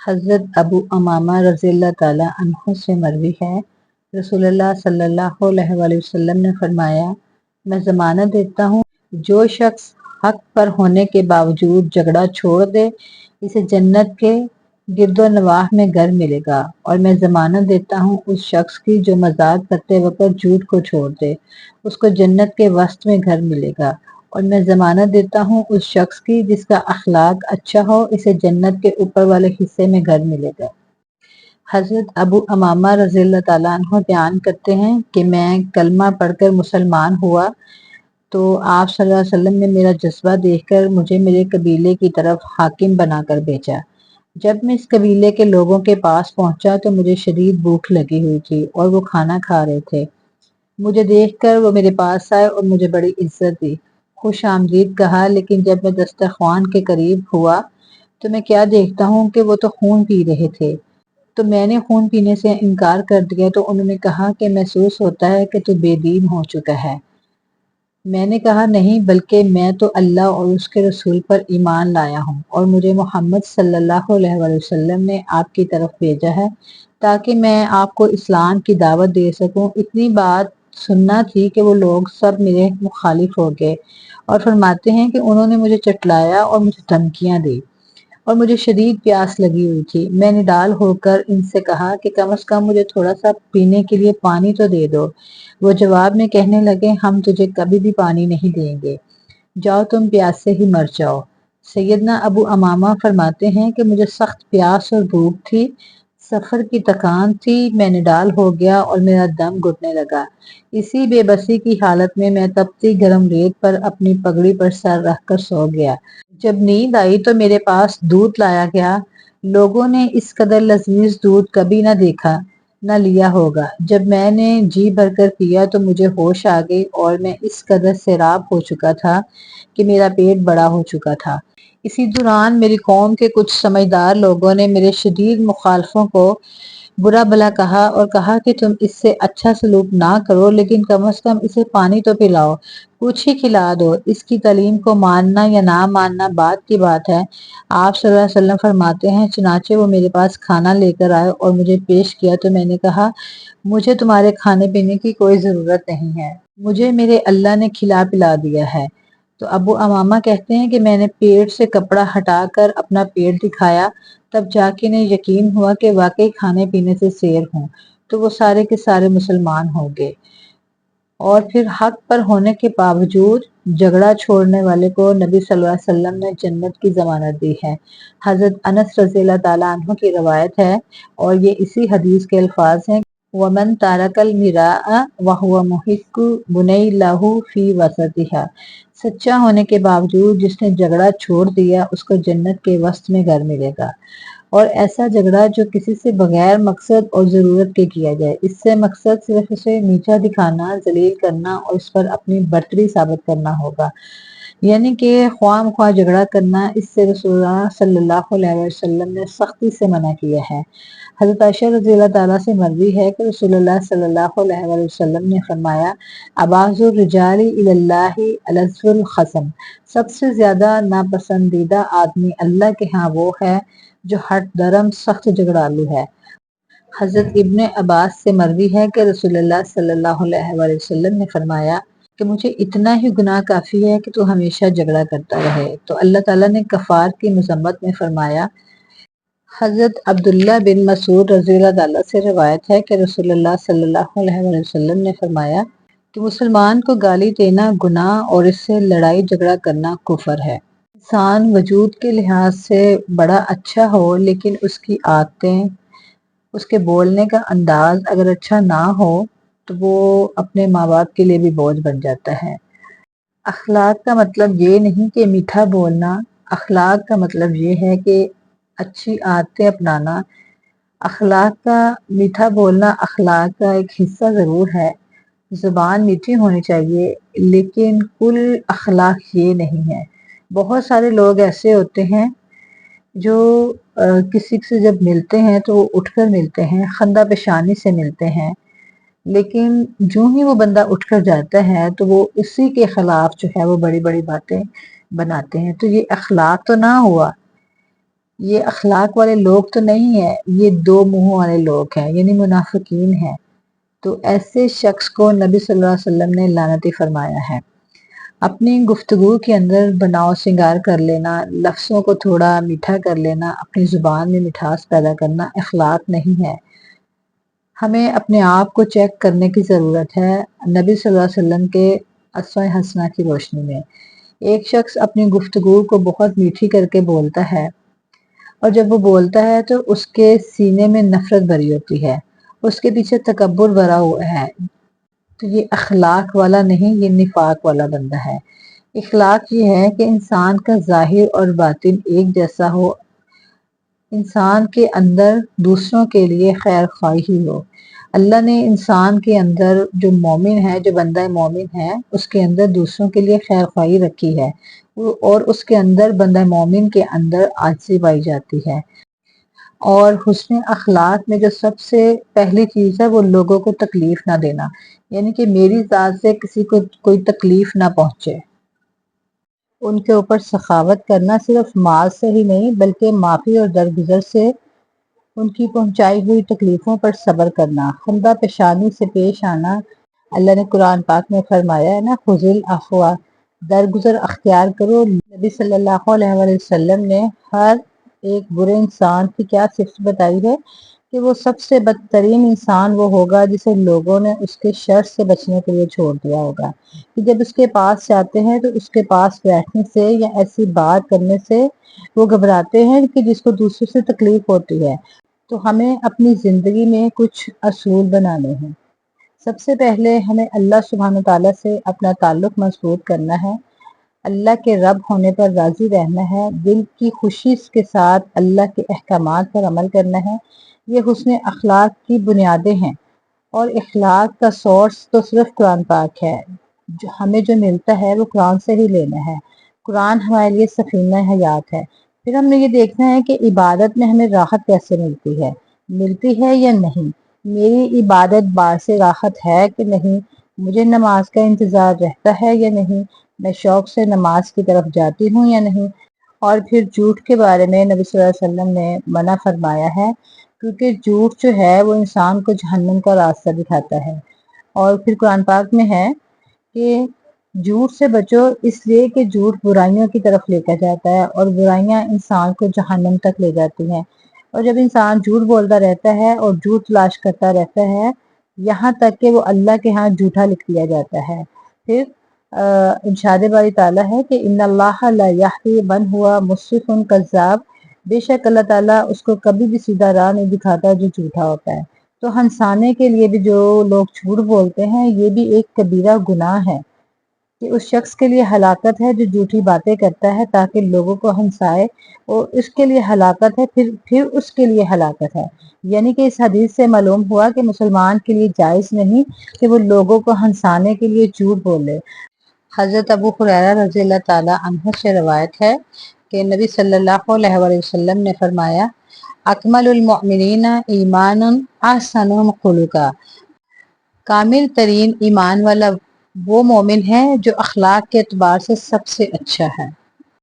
حضرت ابو امامہ رضی اللہ تعالیٰ عنہ سے مروی ہے، رسول اللہ صلی اللہ علیہ وآلہ وسلم نے فرمایا، میں ضمانت دیتا ہوں جو شخص حق پر ہونے کے باوجود جھگڑا چھوڑ دے اسے جنت کے گرد و نواح میں گھر ملے گا، اور میں ضمانت دیتا ہوں اس شخص کی جو مذاق کرتے وقت جھوٹ کو چھوڑ دے اس کو جنت کے وسط میں گھر ملے گا، اور میں ضمانت دیتا ہوں اس شخص کی جس کا اخلاق اچھا ہو اسے جنت کے اوپر والے حصے میں گھر ملے گا۔ حضرت ابو امامہ رضی اللہ تعالیٰ عنہ بیان کرتے ہیں کہ میں کلمہ پڑھ کر مسلمان ہوا تو آپ صلی اللہ علیہ وسلم نے میرا جذبہ دیکھ کر مجھے میرے قبیلے کی طرف حاکم بنا کر بھیجا۔ جب میں اس قبیلے کے لوگوں کے پاس پہنچا تو مجھے شدید بھوک لگی ہوئی تھی اور وہ کھانا کھا رہے تھے۔ مجھے دیکھ کر وہ میرے پاس آئے اور مجھے بڑی عزت دی، خوش آمدید کہا، لیکن جب میں دسترخوان کے قریب ہوا تو میں کیا دیکھتا ہوں کہ وہ تو خون پی رہے تھے۔ تو میں نے خون پینے سے انکار کر دیا تو انہوں نے کہا کہ محسوس ہوتا ہے کہ تو بے دین ہو چکا ہے۔ میں نے کہا نہیں، بلکہ میں تو اللہ اور اس کے رسول پر ایمان لایا ہوں اور مجھے محمد صلی اللہ علیہ وآلہ وسلم نے آپ کی طرف بھیجا ہے تاکہ میں آپ کو اسلام کی دعوت دے سکوں۔ اتنی بات سننا تھی کہ وہ لوگ سب میرے مخالف ہو گئے، اور فرماتے ہیں کہ انہوں نے مجھے چٹلایا اور مجھے دھمکیاں دی، اور مجھے شدید پیاس لگی ہوئی تھی۔ میں نے نڈال ہو کر ان سے کہا کہ کم از کم مجھے تھوڑا سا پینے کے لیے پانی تو دے دو۔ وہ جواب میں کہنے لگے، ہم تجھے کبھی بھی پانی نہیں دیں گے، جاؤ تم پیاس سے ہی مر جاؤ۔ سیدنا ابو امامہ فرماتے ہیں کہ مجھے سخت پیاس اور بھوک تھی، سفر کی تھکان تھی، میں نڈال ہو گیا اور میرا دم گھٹنے لگا۔ اسی بے بسی کی حالت میں میں تپتی گرم ریت پر اپنی پگڑی پر سر رکھ کر سو گیا۔ جب نیند آئی تو میرے پاس دودھ لایا گیا۔ لوگوں نے اس قدر لذیذ دودھ کبھی نہ دیکھا نہ لیا ہوگا۔ جب میں نے جی بھر کر پیا تو مجھے ہوش آ گئی اور میں اس قدر سیراب ہو چکا تھا کہ میرا پیٹ بڑا ہو چکا تھا۔ اسی دوران میری قوم کے کچھ سمجھدار لوگوں نے میرے شدید مخالفوں کو برا بھلا کہا اور کہا کہ تم اس سے اچھا سلوک نہ کرو، لیکن کم از کم اسے پانی تو پلاؤ، کچھ ہی کھلا دو۔ اس کی تعلیم کو ماننا یا نہ ماننا بعد کی بات ہے۔ آپ صلی اللہ علیہ وسلم فرماتے ہیں، چنانچہ وہ میرے پاس کھانا لے کر آئے اور مجھے پیش کیا تو میں نے کہا، مجھے تمہارے کھانے پینے کی کوئی ضرورت نہیں ہے، مجھے میرے اللہ نے کھلا پلا دیا ہے۔ تو ابو امامہ کہتے ہیں کہ میں نے پیٹ سے کپڑا ہٹا کر اپنا پیٹ دکھایا، تب جا کے انہیں یقین ہوا کہ واقعی کھانے پینے سے سیر ہوں، تو وہ سارے کے سارے مسلمان ہو گئے۔ اور پھر حق پر ہونے کے باوجود جھگڑا چھوڑنے والے کو نبی صلی اللہ علیہ وسلم نے جنت کی ضمانت دی ہے۔ حضرت انس رضی اللہ تعالیٰ عنہ کی روایت ہے اور یہ اسی حدیث کے الفاظ ہیں، وَمَن تَرَكَ الْمِرَاءَ وَهُوَ مُحِقُّ بُنِيَ لَهُ فِي وَسَطِهَا، سچا ہونے کے باوجود جس نے جھگڑا چھوڑ دیا اس کو جنت کے وسط میں گھر ملے گا۔ اور ایسا جھگڑا جو کسی سے بغیر مقصد اور ضرورت کے کیا جائے، اس سے مقصد صرف اسے نیچا دکھانا، ذلیل کرنا اور اس پر اپنی برتری ثابت کرنا ہوگا، یعنی کہ خواہ مخواہ جھگڑا کرنا، اس سے رسول اللہ صلی اللہ علیہ وسلم نے سختی سے منع کیا ہے۔ حضرت عائشہ رضی اللہ تعالیٰ سے مروی ہے کہ رسول اللہ صلی اللہ علیہ وسلم نے فرمایا، ابغض الرجال الی اللہ العز الخصم، سب سے زیادہ ناپسندیدہ آدمی اللہ کے ہاں وہ ہے جو ہٹ درم سخت جھگڑالو ہے۔ حضرت ابن عباس سے مروی ہے کہ رسول اللہ صلی اللہ علیہ وسلم نے فرمایا کہ مجھے اتنا ہی گناہ کافی ہے کہ تو ہمیشہ جھگڑا کرتا رہے۔ تو اللہ تعالیٰ نے کفار کی مذمت میں فرمایا۔ حضرت عبداللہ بن مسعود رضی اللہ تعالیٰ سے روایت ہے کہ رسول اللہ صلی اللہ علیہ وسلم نے فرمایا کہ مسلمان کو گالی دینا گناہ اور اس سے لڑائی جھگڑا کرنا کفر ہے۔ انسان وجود کے لحاظ سے بڑا اچھا ہو لیکن اس کی عادتیں، اس کے بولنے کا انداز اگر اچھا نہ ہو تو وہ اپنے ماں باپ کے لیے بھی بوجھ بن جاتا ہے۔ اخلاق کا مطلب یہ نہیں کہ میٹھا بولنا، اخلاق کا مطلب یہ ہے کہ اچھی عادتیں اپنانا۔ اخلاق کا میٹھا بولنا اخلاق کا ایک حصہ ضرور ہے، زبان میٹھی ہونی چاہیے، لیکن کل اخلاق یہ نہیں ہے۔ بہت سارے لوگ ایسے ہوتے ہیں جو کسی سے جب ملتے ہیں تو وہ اٹھ کر ملتے ہیں، خندہ پیشانی سے ملتے ہیں، لیکن جو ہی وہ بندہ اٹھ کر جاتا ہے تو وہ اسی کے خلاف جو ہے وہ بڑی بڑی باتیں بناتے ہیں۔ تو یہ اخلاق تو نہ ہوا، یہ اخلاق والے لوگ تو نہیں ہیں، یہ دو منہوں والے لوگ ہیں، یعنی منافقین ہیں۔ تو ایسے شخص کو نبی صلی اللہ علیہ وسلم نے لعنتی فرمایا ہے۔ اپنی گفتگو کے اندر بناؤ سنگار کر لینا، لفظوں کو تھوڑا میٹھا کر لینا، اپنی زبان میں مٹھاس پیدا کرنا اخلاق نہیں ہے۔ ہمیں اپنے آپ کو چیک کرنے کی ضرورت ہے نبی صلی اللہ علیہ وسلم کے اسوہ حسنہ کی روشنی میں۔ ایک شخص اپنی گفتگو کو بہت میٹھی کر کے بولتا ہے، اور جب وہ بولتا ہے تو اس کے سینے میں نفرت بھری ہوتی ہے، اس کے پیچھے تکبر بھرا ہوا ہے، تو یہ اخلاق والا نہیں، یہ نفاق والا بندہ ہے۔ اخلاق یہ ہے کہ انسان کا ظاہر اور باطن ایک جیسا ہو، انسان کے اندر دوسروں کے لیے خیر خواہی ہو۔ اللہ نے انسان کے اندر جو مومن ہے، جو بندہ مومن ہے، اس کے اندر دوسروں کے لیے خیر خواہی رکھی ہے، اور اس کے اندر بندہ مومن کے اندر عاجزی پائی جاتی ہے۔ اور حسن اخلاق میں جو سب سے پہلی چیز ہے وہ لوگوں کو تکلیف نہ دینا، یعنی کہ میری ذات سے کسی کو کوئی تکلیف نہ پہنچے۔ ان کے اوپر سخاوت کرنا صرف مال سے ہی نہیں بلکہ معافی اور درگزر سے ان کی پہنچائی ہوئی تکلیفوں پر صبر کرنا، خندہ پیشانی سے پیش آنا۔ اللہ نے قرآن پاک میں فرمایا ہے نا، خذ العفو، درگزر اختیار کرو۔ نبی صلی اللہ علیہ وآلہ وسلم نے ہر ایک برے انسان کی کیا صفت بتائی ہے کہ وہ سب سے بدترین انسان وہ ہوگا جسے لوگوں نے اس کے شر سے بچنے کے لیے چھوڑ دیا ہوگا، کہ جب اس کے پاس جاتے ہیں تو اس کے پاس بیٹھنے سے یا ایسی بات کرنے سے وہ گھبراتے ہیں کہ جس کو دوسروں سے تکلیف ہوتی ہے۔ تو ہمیں اپنی زندگی میں کچھ اصول بنانے ہیں۔ سب سے پہلے ہمیں اللہ سبحانہ تعالیٰ سے اپنا تعلق مضبوط کرنا ہے، اللہ کے رب ہونے پر راضی رہنا ہے، دل کی خوشی کے ساتھ اللہ کے احکامات پر عمل کرنا ہے۔ یہ حسن اخلاق کی بنیادیں ہیں، اور اخلاق کا سورس تو صرف قرآن پاک ہے۔ ہمیں جو ملتا ہے وہ قرآن سے ہی لینا ہے۔ قرآن ہمارے لیے سفینہ حیات ہے۔ پھر ہم نے یہ دیکھنا ہے کہ عبادت میں ہمیں راحت کیسے ملتی ہے یا نہیں۔ میری عبادت باعث راحت ہے کہ نہیں، مجھے نماز کا انتظار رہتا ہے یا نہیں، میں شوق سے نماز کی طرف جاتی ہوں یا نہیں۔ اور پھر جھوٹ کے بارے میں نبی صلی اللہ علیہ وسلم نے منع فرمایا ہے، کیونکہ جھوٹ جو ہے وہ انسان کو جہنم کا راستہ دکھاتا ہے۔ اور پھر قرآن پاک میں ہے کہ جھوٹ سے بچو، اس لیے کہ جھوٹ برائیوں کی طرف لے کر جاتا ہے، اور برائیاں انسان کو جہنم تک لے جاتی ہیں۔ اور جب انسان جھوٹ بولتا رہتا ہے اور جھوٹ تلاش کرتا رہتا ہے، یہاں تک کہ وہ اللہ کے ہاں جھوٹا لکھ دیا جاتا ہے۔ پھر ارشاد باری تعالیٰ ہے کہ ان اللہ لا یہدی من ہوا مسرف کذاب، بے شک اللہ تعالیٰ اس کو کبھی بھی سیدھا راہ نہیں دکھاتا جو جھوٹا ہوتا ہے۔ تو ہنسانے کے لیے بھی جو لوگ جھوٹ بولتے ہیں، یہ بھی ایک کبیرہ گناہ ہے، کہ اس شخص کے لیے ہلاکت ہے جو جھوٹی باتیں کرتا ہے تاکہ لوگوں کو ہنسائے، اور اس کے لیے ہلاکت ہے، پھر اس کے لیے ہلاکت ہے۔ یعنی کہ اس حدیث سے معلوم ہوا کہ مسلمان کے لیے جائز نہیں کہ وہ لوگوں کو ہنسانے کے لیے جھوٹ بولے۔ حضرت ابو ہریرہ رضی اللہ تعالیٰ عنہ سے روایت ہے کہ نبی صلی اللہ علیہ وآلہ وسلم نے فرمایا، اکمل المؤمنین ایمانا احسنهم خلقا، کامل ترین ایمان والا وہ مومن ہے جو اخلاق کے اعتبار سے سب سے اچھا ہے۔